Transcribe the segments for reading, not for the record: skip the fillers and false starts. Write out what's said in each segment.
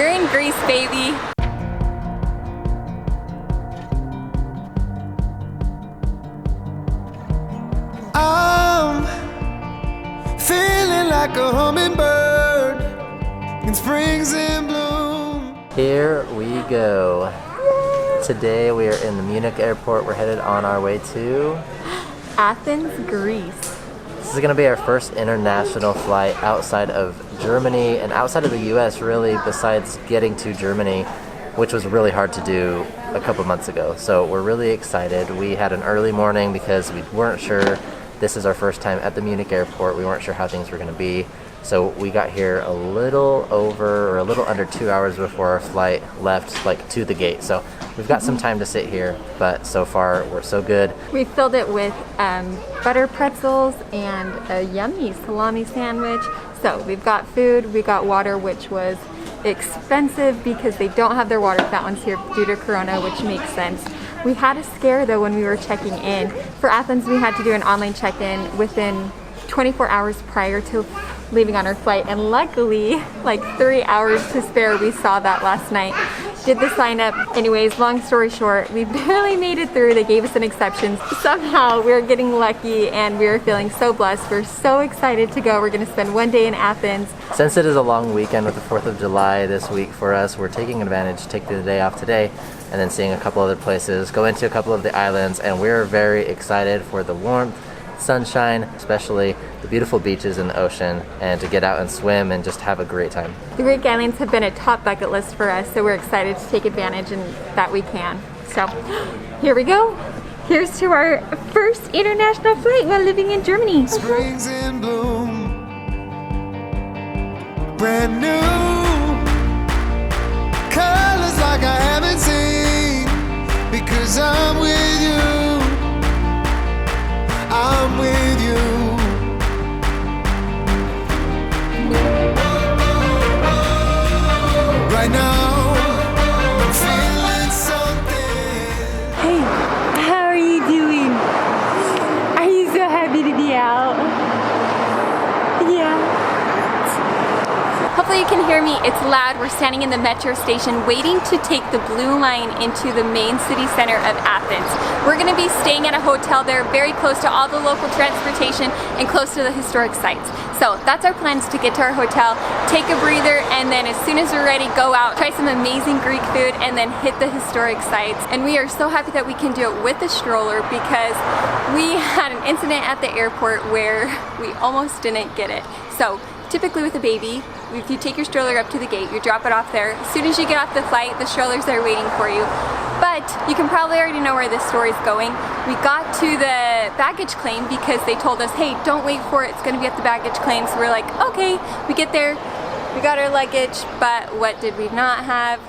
We're in Greece, baby. I'm feeling like a hummingbird in spring's in bloom. Here we go. Today we are in the Munich airport. We're headed on our way to Athens, Greece. This is going to be our first international flight outside of Germany and outside of the US, really, besides getting to Germany, which was really hard to do a couple months ago. So we're really excited. We had an early morning because we weren't sure. This is our first time at the Munich airport. We weren't sure how things were going to be. So we got here a little under 2 hours before our flight left, like to the gate. So we've got some time to sit here, but so far we're so good. We filled it with butter pretzels and a yummy salami sandwich. So we've got food, we got water, which was expensive because they don't have their water fountains here due to Corona, which makes sense. We had a scare though when we were checking in. For Athens, we had to do an online check-in within 24 hours prior to leaving on our flight, and luckily, like 3 hours to spare, we saw that last night. Did the sign up. Anyways, long story short, we barely made it through. They gave us an exception. Somehow we're getting lucky and we're feeling so blessed. We're so excited to go. We're gonna spend one day in Athens. Since it is a long weekend with the 4th of July this week for us, we're taking advantage, taking the day off today, and then seeing a couple other places, go into a couple of the islands, and we're very excited for the warmth, sunshine, especially the beautiful beaches and the ocean, and to get out and swim and just have a great time. The Greek Islands have been a top bucket list for us, so we're excited to take advantage and that we can. So here we go. Here's to our first international flight while living in Germany. Spring's in bloom. Brand new colors like I haven't seen, because I'm with you. I'm with you. Right now, I'm feeling something. Hey, how are you doing? Are you so happy to be out? Yeah. Hopefully you can hear me. It's loud. We're standing in the metro station waiting to take the blue line into the main city center of Athens. We're going to be staying at a hotel there very close to all the local transportation and close to the historic sites. So that's our plans, to get to our hotel, take a breather, and then as soon as we're ready, go out, try some amazing Greek food, and then hit the historic sites. And we are so happy that we can do it with a stroller because we had an incident at the airport where we almost didn't get it. So typically with a baby, if you take your stroller up to the gate, you drop it off there. As soon as you get off the flight, the strollers are waiting for you. But you can probably already know where this story's going. We got to the baggage claim because they told us, hey, don't wait for it, it's gonna be at the baggage claim. So we're like, okay, we get there, we got our luggage, but what did we not have?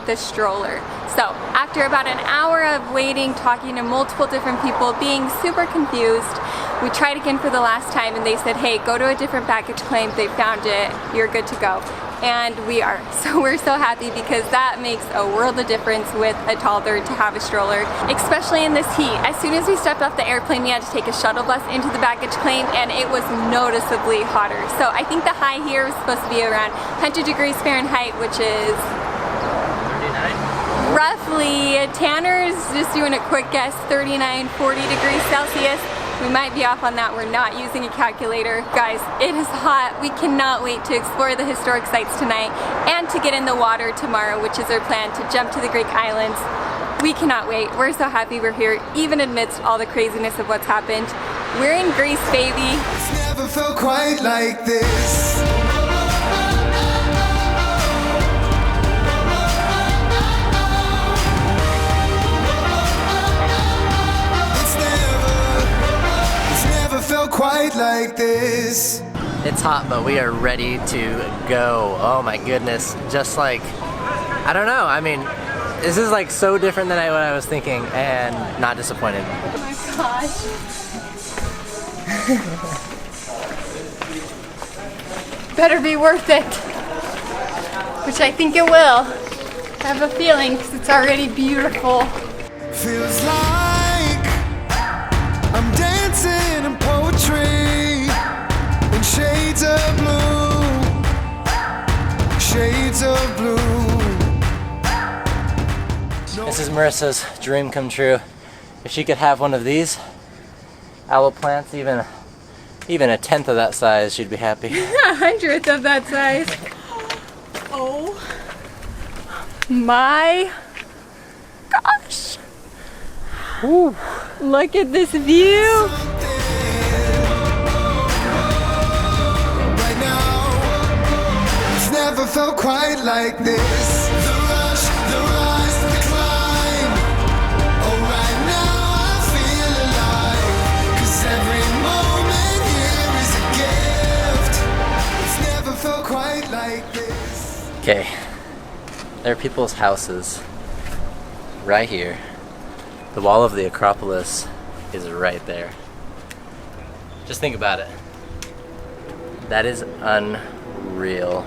The stroller. So after about an hour of waiting, talking to multiple different people, being super confused, we tried again for the last time and they said, hey, go to a different baggage claim, they found it, you're good to go. And we are. So we're so happy because that makes a world of difference with a toddler to have a stroller, especially in this heat. As soon as we stepped off the airplane, we had to take a shuttle bus into the baggage claim and it was noticeably hotter. So I think the high here is supposed to be around 100 degrees Fahrenheit, which is roughly, Tanner's just doing a quick guess, 39, 40 degrees Celsius. We might be off on that. We're not using a calculator. Guys, it is hot. We cannot wait to explore the historic sites tonight and to get in the water tomorrow, which is our plan, to jump to the Greek islands. We cannot wait. We're so happy we're here, even amidst all the craziness of what's happened. We're in Greece, baby. It's never felt quite like this. Felt quite like this. It's hot, but we are ready to go. Oh my goodness. Just like, I don't know. I mean, this is like so different than what I was thinking, and not disappointed. Oh my gosh. Better be worth it. Which I think it will. I have a feeling because it's already beautiful. Feels like I'm dancing in poetry in shades of blue, shades of blue. This is Marissa's dream come true. If she could have one of these aloe plants, even a tenth of that size, she'd be happy. A hundredth of that size. Oh my gosh. Woo. Look at this view. Right now, it's never felt quite like this. The rush, the rise, the climb. Oh, right now I feel alive. 'Cause every moment here is a gift. It's never felt quite like this. Okay, there are people's houses right here. The wall of the Acropolis is right there. Just think about it. That is unreal.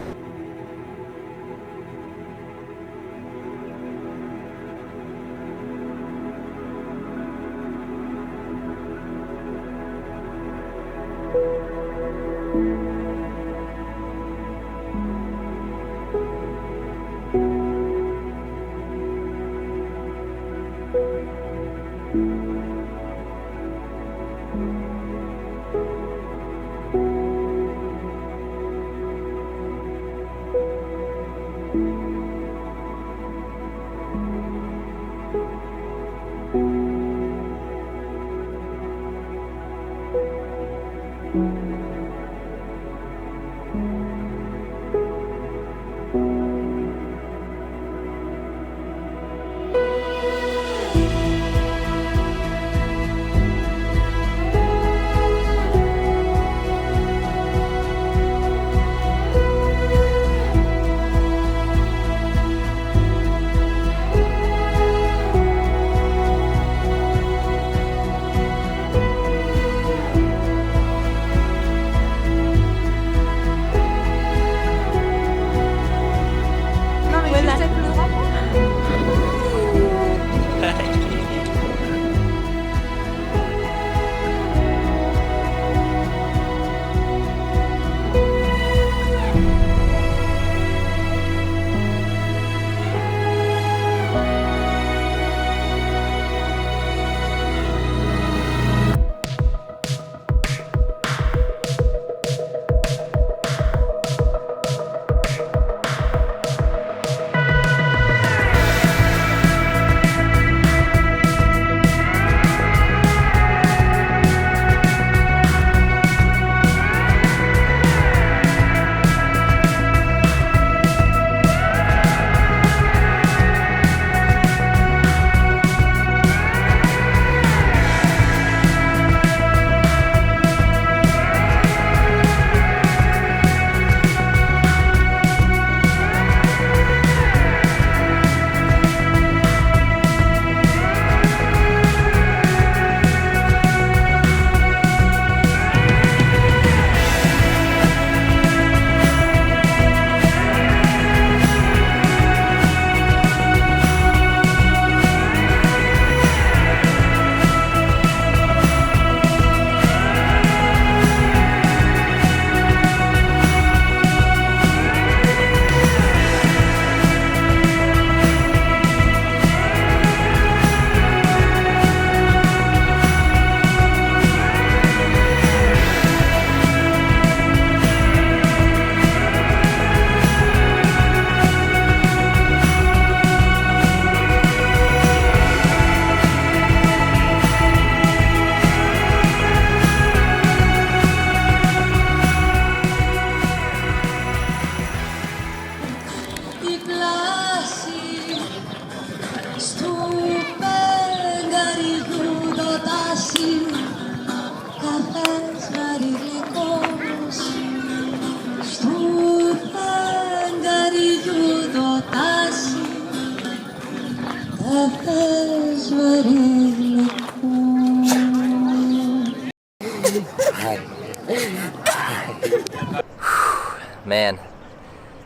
Man,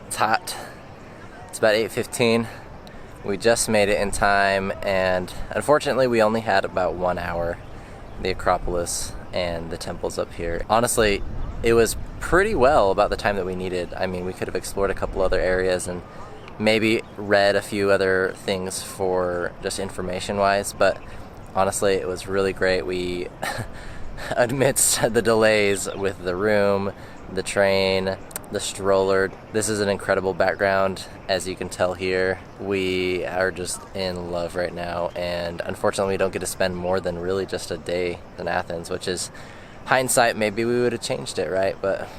it's hot. It's about 8:15. We just made it in time, and unfortunately we only had about 1 hour. The Acropolis and the temples up here. Honestly, it was pretty well about the time that we needed. I mean, we could have explored a couple other areas, and maybe read a few other things for just information wise, but honestly it was really great. We amidst the delays with the room, the train, the stroller, this is an incredible background. As you can tell here, we are just in love right now, and unfortunately we don't get to spend more than really just a day in Athens, which is hindsight, maybe we would have changed it, right? But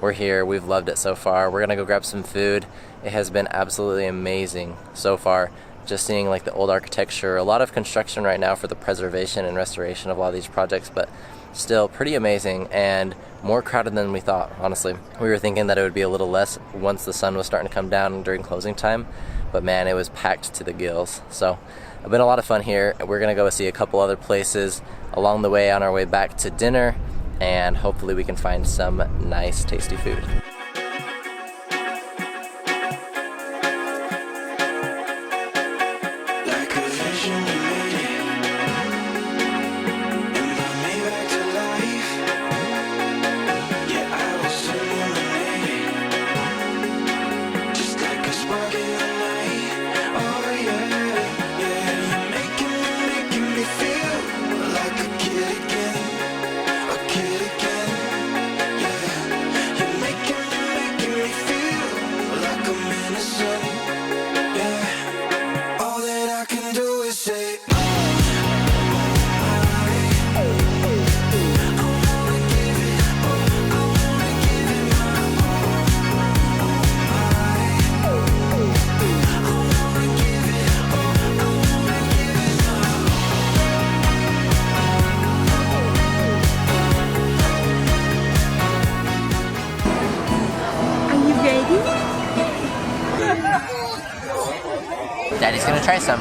we're here, we've loved it so far. We're gonna go grab some food. It has been absolutely amazing so far, just seeing like the old architecture, a lot of construction right now for the preservation and restoration of a lot of these projects, but still pretty amazing and more crowded than we thought, honestly. We were thinking that it would be a little less once the sun was starting to come down during closing time, but man, it was packed to the gills. So it's been a lot of fun here. We're gonna go see a couple other places along the way on our way back to dinner, and hopefully we can find some nice tasty food. Daddy's gonna try some.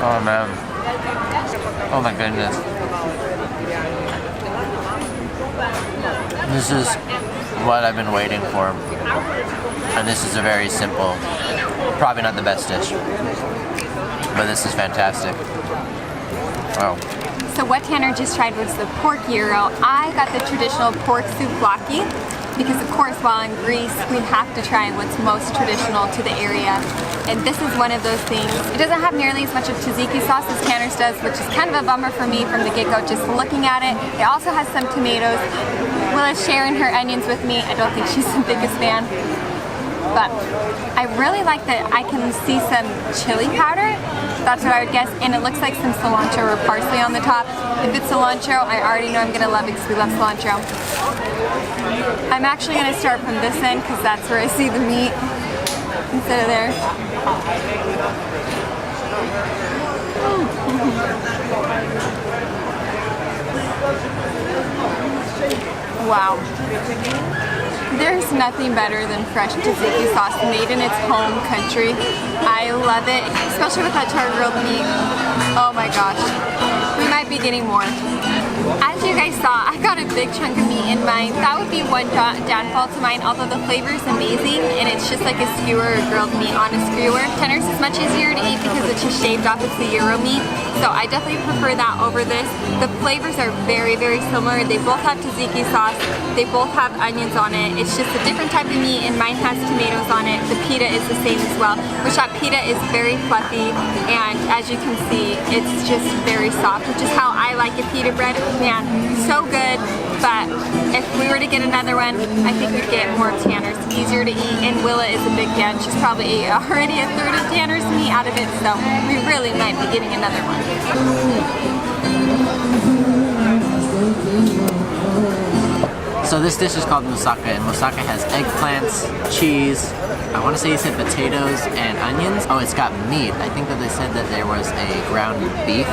Oh man. Oh my goodness. This is what I've been waiting for. And this is a very simple, probably not the best dish, but this is fantastic. Wow. So what Tanner just tried was the pork gyro. I got the traditional pork souvlaki because of course while in Greece we have to try what's most traditional to the area. And this is one of those things. It doesn't have nearly as much of tzatziki sauce as Tanner's does, which is kind of a bummer for me from the get-go just looking at it. It also has some tomatoes. Willa's sharing her onions with me. I don't think she's the biggest fan. But I really like that I can see some chili powder. That's what I would guess. And it looks like some cilantro or parsley on the top. If it's cilantro, I already know I'm gonna love it because we love cilantro. I'm actually gonna start from this end because that's where I see the meat instead of there. Wow. There's nothing better than fresh tzatziki sauce made in its home country. I love it, especially with that char-grilled meat. Oh my gosh. We might be getting more. As you guys saw, I got a big chunk of meat in mine. That would be one downfall to mine, although the flavor is amazing and it's just like a skewer or grilled meat on a skewer. Tanner's is much easier to eat because it's just shaved off. It's the gyro meat. So I definitely prefer that over this. The flavors are very, very similar. They both have tzatziki sauce. They both have onions on it. It's just a different type of meat and mine has tomatoes on it. The pita is the same as well, which that pita is very fluffy and as you can see, it's just very soft, which is how I like a pita bread. Man, so good, but if we were to get another one, I think we'd get more of Tanner's. Easier to eat, and Willa is a big fan. She's probably ate already a third of Tanner's meat out of it, so we really might be getting another one. So this dish is called moussaka, and moussaka has eggplants, cheese, I want to say you said potatoes and onions. Oh, it's got meat. I think that they said that there was a ground beef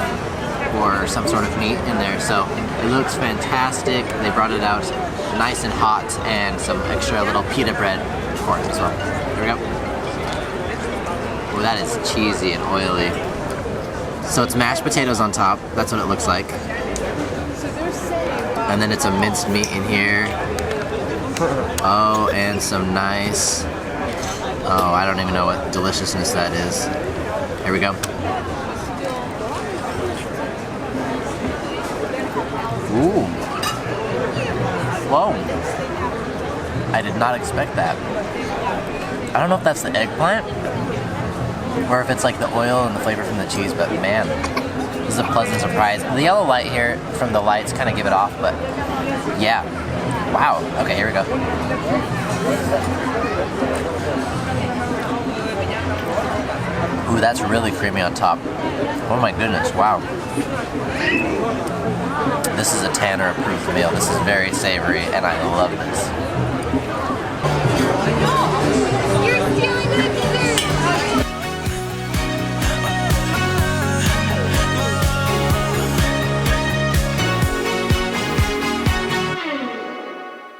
or some sort of meat in there, so it looks fantastic. They brought it out nice and hot, and some extra little pita bread for it as well. Here we go. Oh, that is cheesy and oily. So it's mashed potatoes on top. That's what it looks like. And then it's a minced meat in here. Oh, and some nice, oh, I don't even know what deliciousness that is. Here we go. Ooh. Whoa. I did not expect that. I don't know if that's the eggplant or if it's like the oil and the flavor from the cheese, but man, this is a pleasant surprise. The yellow light here from the lights kind of give it off, but yeah. Wow. Okay, here we go. Ooh, that's really creamy on top. Oh my goodness, wow. This is a Tanner approved meal. This is very savory and I love this.